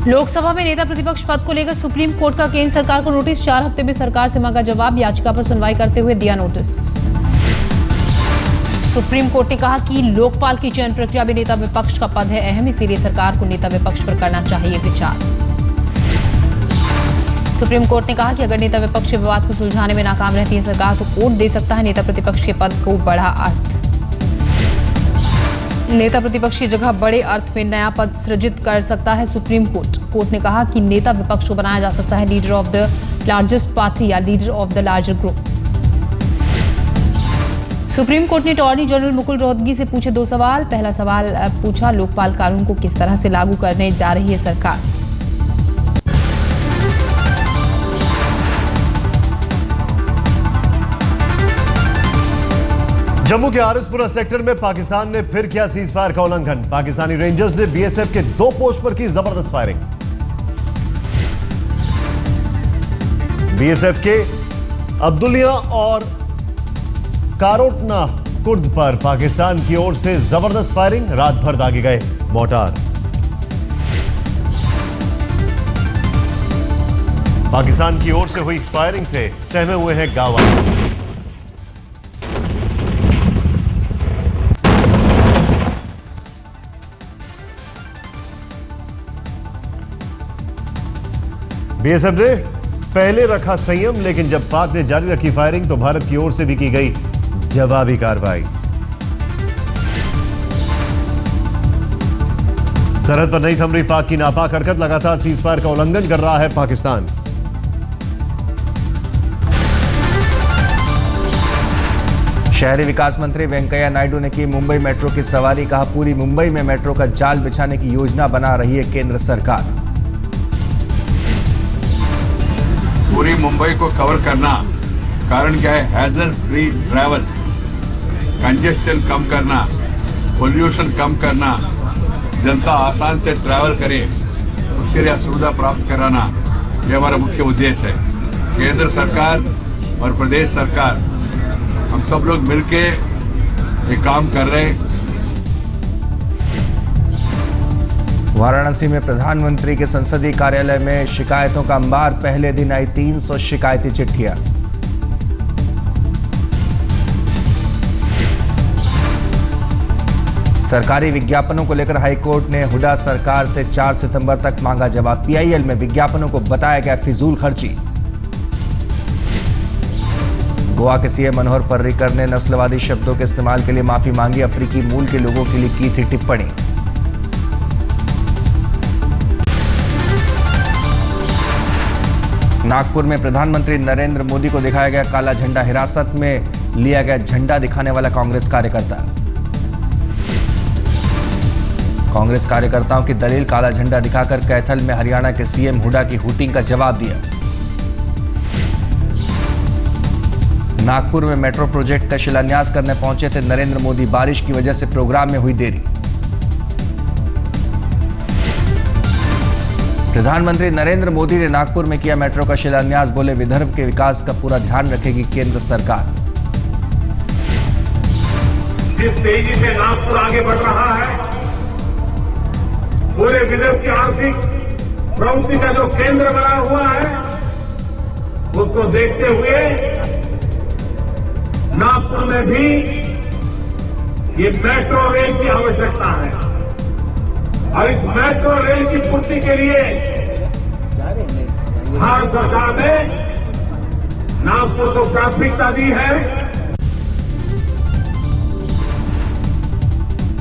लोकसभा में नेता प्रतिपक्ष पद को लेकर सुप्रीम कोर्ट का केंद्र सरकार को नोटिस। 4 हफ्ते में सरकार से मांगा जवाब। याचिका पर सुनवाई करते हुए दिया नोटिस। सुप्रीम कोर्ट ने कहा कि लोकपाल की चयन प्रक्रिया में नेता विपक्ष का पद है अहम, इसीलिए सरकार को नेता विपक्ष पर करना चाहिए विचार। सुप्रीम कोर्ट ने कहा कि अगर नेता विपक्ष के विवाद को सुलझाने में नाकाम रहती है सरकार तो कोर्ट दे सकता है नेता प्रतिपक्ष के पद को बड़ा अर्थ। नेता प्रतिपक्ष की जगह बड़े अर्थ में नया पद सृजित कर सकता है सुप्रीम कोर्ट। कोर्ट ने कहा कि नेता विपक्ष को बनाया जा सकता है leader of the largest party या leader of the larger group. Supreme court ने अटॉर्नी जनरल मुकुल रोहतगी से पूछे 2 सवाल। पहला सवाल पूछा, लोकपाल कानून को किस तरह से लागू करने जा रही है सरकार। जम्मू के आरएसपुरा सेक्टर में पाकिस्तान ने फिर किया सीज फायर का उल्लंघन। पाकिस्तानी रेंजर्स ने बीएसएफ के 2 पोस्ट पर की जबरदस्त फायरिंग। बीएसएफ के अब्दुलिया और कारोटना कुर्द पर पाकिस्तान की ओर से जबरदस्त फायरिंग। रात भर दागे गए मोर्टार। पाकिस्तान की ओर से हुई फायरिंग से सहमे हुए हैं गांव वाले। बीएसएफ ने पहले रखा संयम, लेकिन जब पाक ने जारी रखी फायरिंग तो भारत की ओर से भी की गई जवाबी कार्रवाई। सरहद पर नहीं थम रही पाक की नापाक हरकत। लगातार सीज फायर का उल्लंघन कर रहा है पाकिस्तान। शहरी विकास मंत्री वेंकैया नायडू ने की मुंबई मेट्रो की सवारी। कहा, पूरी मुंबई में मेट्रो का जाल बिछाने की योजना बना रही है केंद्र सरकार। पूरी मुंबई को कवर करना, कारण क्या है? हैजर्ड फ्री ट्रैवल, कंजेस्शन कम करना, पोल्यूशन कम करना, जनता आसान से ट्रैवल करे, उसके लिए सुविधा प्राप्त कराना, ये हमारा मुख्य उद्देश्य है। केंद्र सरकार और प्रदेश सरकार हम सब लोग मिलके ये काम कर रहे हैं। वाराणसी में प्रधानमंत्री के संसदीय कार्यालय में शिकायतों का अंबार। पहले दिन आई 300 शिकायती चिट्ठियां। सरकारी विज्ञापनों को लेकर हाईकोर्ट ने हुडा सरकार से 4 सितंबर तक मांगा जवाब। पीआईएल में विज्ञापनों को बताया गया फिजूल खर्ची। गोवा के सीएम मनोहर पर्रिकर ने नस्लवादी शब्दों के इस्तेमाल के लिए माफी मांगी। अफ्रीकी मूल के लोगों के लिए की थी टिप्पणी। नागपुर में प्रधानमंत्री नरेंद्र मोदी को दिखाया गया काला झंडा। हिरासत में लिया गया झंडा दिखाने वाला कांग्रेस कार्यकर्ता। कांग्रेस कार्यकर्ताओं की दलील, काला झंडा दिखाकर कैथल में हरियाणा के सीएम हुड्डा की हूटिंग का जवाब दिया। नागपुर में मेट्रो प्रोजेक्ट का शिलान्यास करने पहुंचे थे नरेंद्र मोदी। बारिश की वजह से प्रोग्राम में हुई देरी। प्रधानमंत्री नरेंद्र मोदी ने नागपुर में किया मेट्रो का शिलान्यास। बोले, विदर्भ के विकास का पूरा ध्यान रखेगी केंद्र सरकार। जिस तेजी से नागपुर आगे बढ़ रहा है, पूरे विदर्भ की आर्थिक प्रवृत्ति का जो केंद्र बना हुआ है, उसको देखते हुए नागपुर में भी ये मेट्रो रेल की आवश्यकता है। और इस मेट्रो रेल की पूर्ति के लिए भारत सरकार ने नागपुर को प्राथमिकता दी है।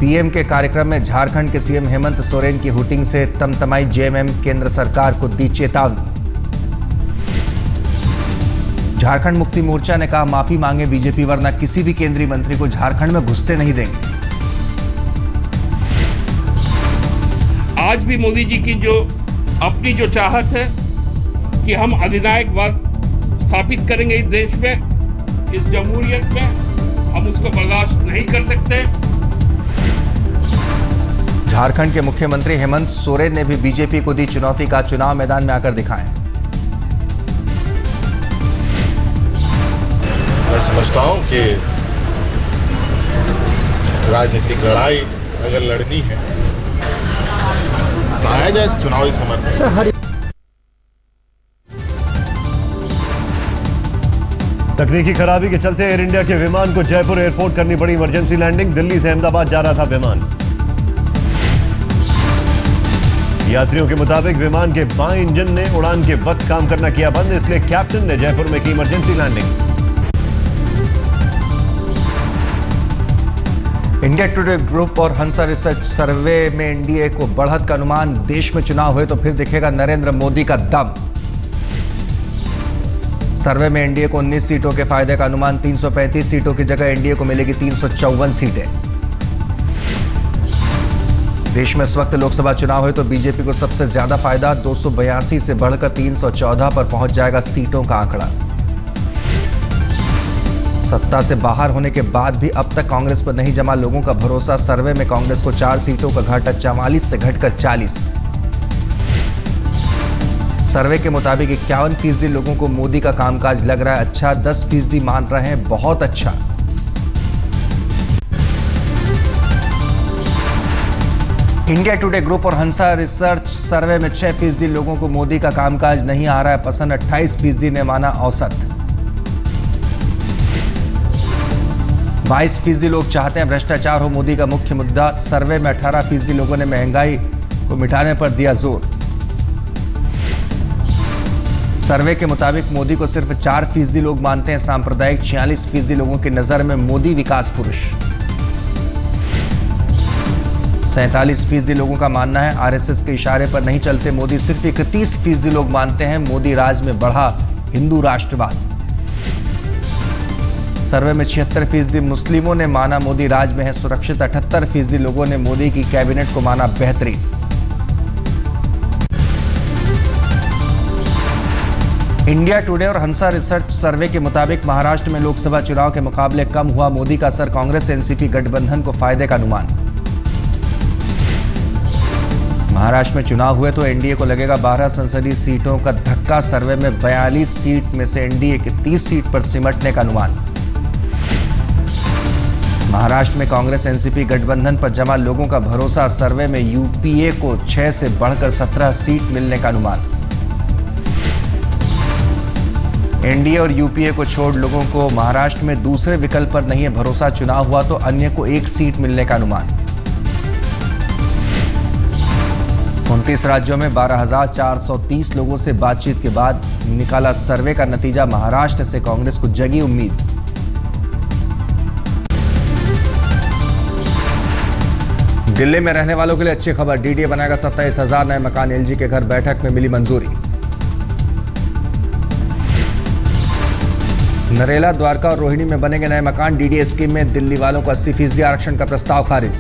पीएम के कार्यक्रम में झारखंड के सीएम हेमंत सोरेन की हूटिंग से तमतमाई जेएमएम। केंद्र सरकार को दी चेतावनी। झारखंड मुक्ति मोर्चा ने कहा, माफी मांगे बीजेपी, वरना किसी भी केंद्रीय मंत्री को झारखंड में घुसते नहीं देंगे। आज भी मोदी जी की जो अपनी जो चाहत है कि हम अधिनायकवाद स्थापित करेंगे इस देश में, इस जमहूरियत में, हम उसको बर्दाश्त नहीं कर सकते। झारखंड के मुख्यमंत्री हेमंत सोरेन ने भी बीजेपी को दी चुनौती का, चुनाव मैदान में आकर दिखाएं। मैं समझता हूं कि राजनीतिक लड़ाई अगर लड़नी है जाए चुनावी समर्थन। तकनीकी खराबी के चलते एयर इंडिया के विमान को जयपुर एयरपोर्ट करनी पड़ी इमरजेंसी लैंडिंग। दिल्ली से अहमदाबाद जा रहा था विमान। यात्रियों के मुताबिक विमान के बाएं इंजन ने उड़ान के वक्त काम करना किया बंद, इसलिए कैप्टन ने जयपुर में की emergency landing. India Today group और हंसा रिसर्च सर्वे में एनडीए को बढ़त का अनुमान। देश में चुनाव हुए तो फिर दिखेगा नरेंद्र मोदी का दम। सर्वे में एनडीए को 19 सीटों के फायदे का अनुमान। 335 सीटों की जगह एनडीए को मिलेगी 354 सीटें। देश में इस वक्त लोकसभा चुनाव हुए तो बीजेपी को सबसे ज्यादा फायदा। 282 से बढ़कर 314 पर पहुंच जाएगा सीटों का आंकड़ा। सत्ता से बाहर होने के बाद भी अब तक कांग्रेस पर नहीं जमा लोगों का भरोसा। सर्वे में कांग्रेस को 4 सीटों का घाटा, 44 से घटकर 40। सर्वे के मुताबिक 51% लोगों को मोदी का कामकाज लग रहा है अच्छा। 10% मान रहे हैं बहुत अच्छा। इंडिया टुडे ग्रुप और हंसा रिसर्च सर्वे में 6% लोगों को मोदी का कामकाज नहीं आ रहा है पसंद। 28% ने माना औसत। 22% लोग चाहते हैं भ्रष्टाचार हो मोदी का मुख्य मुद्दा। सर्वे में 18% लोगों ने महंगाई को मिटाने पर दिया जोर। सर्वे के मुताबिक मोदी को सिर्फ 4% लोग मानते हैं सांप्रदायिक। 46% लोगों की नजर में मोदी विकास पुरुष। 47% लोगों का मानना है आरएसएस के इशारे पर नहीं चलते मोदी। सिर्फ 31% लोग मानते हैं मोदी राज में बढ़ा हिंदू राष्ट्रवाद। सर्वे में 76% मुस्लिमों ने माना मोदी राज में है सुरक्षित। 78% लोगों ने मोदी की कैबिनेट को माना बेहतरीन। इंडिया टुडे और हंसा रिसर्च सर्वे के मुताबिक महाराष्ट्र में लोकसभा चुनाव के मुकाबले कम हुआ मोदी का असर। कांग्रेस एनसीपी गठबंधन को फायदे का अनुमान। महाराष्ट्र में चुनाव हुए तो एनडीए को लगेगा 12 संसदीय सीटों का धक्का। सर्वे में 42 सीट में से एनडीए की 30 सीट पर सिमटने का अनुमान। महाराष्ट्र में कांग्रेस एनसीपी गठबंधन पर जमा लोगों का भरोसा। सर्वे में यूपीए को 6 से बढ़कर 17 सीट मिलने का अनुमान। एनडीए और यूपीए को छोड़ लोगों को महाराष्ट्र में दूसरे विकल्प पर नहीं है भरोसा। चुनाव हुआ तो अन्य को 1 सीट मिलने का अनुमान। 29 राज्यों में 12,430 लोगों से बातचीत के बाद निकाला सर्वे का नतीजा। महाराष्ट्र से कांग्रेस को जगी उम्मीद। दिल्ली में रहने वालों के लिए अच्छी खबर। डीडीए बनाएगा 27,000 नए मकान। एलजी के घर बैठक में मिली मंजूरी। नरेला, द्वारका और रोहिणी में बनेंगे नए मकान। डीडीए स्कीम में दिल्ली वालों को 80% आरक्षण का प्रस्ताव खारिज।